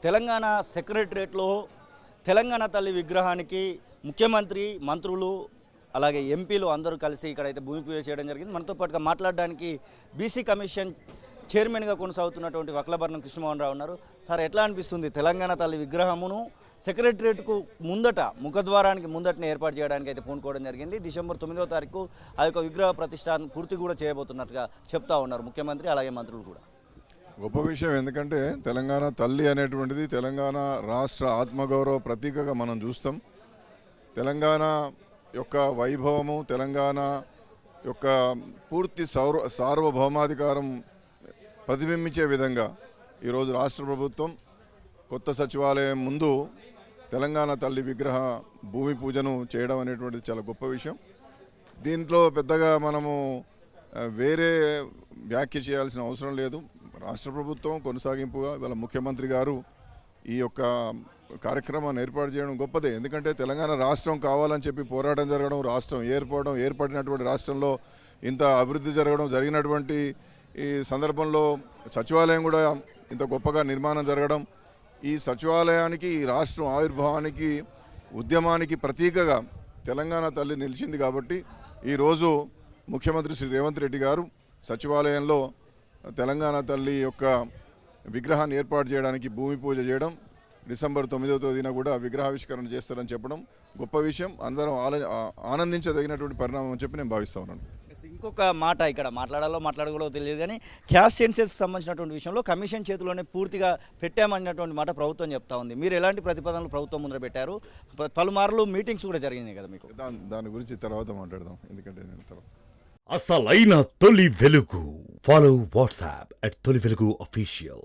తెలంగాణ సెక్రటరియట్లో తెలంగాణ తల్లి విగ్రహానికి ముఖ్యమంత్రి, మంత్రులు, అలాగే ఎంపీలు అందరూ కలిసి ఇక్కడైతే భూమి పూజ చేయడం జరిగింది. మనతో పాటుగా మాట్లాడడానికి బీసీ కమిషన్ చైర్మన్గా కొనసాగుతున్నటువంటి వక్లభరణం కృష్ణమోహన్ రావు ఉన్నారు. సార్, ఎట్లా అనిపిస్తుంది తెలంగాణ తల్లి విగ్రహమును సెక్రటరియట్కు ముందట, ముఖద్వారానికి ముందటనే ఏర్పాటు చేయడానికి అయితే పూనుకోవడం జరిగింది. డిసెంబర్ 9వ తారీఖు ఆ యొక్క విగ్రహ ప్రతిష్టాన్ని పూర్తి కూడా చేయబోతున్నట్టుగా చెప్తా ఉన్నారు ముఖ్యమంత్రి, అలాగే మంత్రులు కూడా. గొప్ప విషయం. ఎందుకంటే తెలంగాణ తల్లి అనేటువంటిది తెలంగాణ రాష్ట్ర ఆత్మగౌరవ ప్రతీకగా మనం చూస్తాం. తెలంగాణ యొక్క వైభవము, తెలంగాణ యొక్క పూర్తి సార్వభౌమాధికారం ప్రతిబింబించే విధంగా ఈరోజు రాష్ట్ర ప్రభుత్వం కొత్త సచివాలయం ముందు తెలంగాణ తల్లి విగ్రహ భూమి పూజను చేయడం అనేటువంటిది చాలా గొప్ప విషయం. దీంట్లో పెద్దగా మనము వేరే వ్యాఖ్య చేయాల్సిన అవసరం లేదు. రాష్ట్ర ప్రభుత్వం కొనసాగింపుగా ఇవాళ ముఖ్యమంత్రి గారు ఈ యొక్క కార్యక్రమాన్ని ఏర్పాటు చేయడం గొప్పదే. ఎందుకంటే తెలంగాణ రాష్ట్రం కావాలని చెప్పి పోరాటం జరగడం, రాష్ట్రం ఏర్పడినటువంటి రాష్ట్రంలో ఇంత అభివృద్ధి జరిగినటువంటి ఈ సందర్భంలో సచివాలయం కూడా ఇంత గొప్పగా నిర్మాణం జరగడం, ఈ సచివాలయానికి, ఈ రాష్ట్రం ఆవిర్భావానికి, ఉద్యమానికి ప్రతీకగా తెలంగాణ తల్లి నిలిచింది. కాబట్టి ఈరోజు ముఖ్యమంత్రి శ్రీ రేవంత్ రెడ్డి గారు సచివాలయంలో తెలంగాణ తల్లి యొక్క విగ్రహాన్ని ఏర్పాటు చేయడానికి భూమి పూజ చేయడం, డిసెంబర్ 9వ తేదీన కూడా విగ్రహావిష్కరణ చేస్తారని చెప్పడం గొప్ప విషయం. అందరం ఆనందించదగినటువంటి పరిణామం అని చెప్పి నేను భావిస్తా ఉన్నాను. ఇంకొక మాట ఇక్కడ మాట్లాడగలో తెలియదు కానీ క్యాస్ట్ సెన్సెస్కి సంబంధించినటువంటి విషయంలో కమిషన్ చేతిలోనే పూర్తిగా పెట్టామన్నటువంటి మాట ప్రభుత్వం చెప్తా ఉంది. మీరు ఎలాంటి ప్రతిపాదనలు ప్రభుత్వం ముందర పెట్టారు? పలుమార్లు మీటింగ్స్ కూడా జరిగినాయి కదా మీకు. దాని గురించి తర్వాత మాట్లాడదాం. ఎందుకంటే నేను అసలైన తొలి వెలుగు. ఫాలో వాట్సాప్ @తొలి వెలుగు official.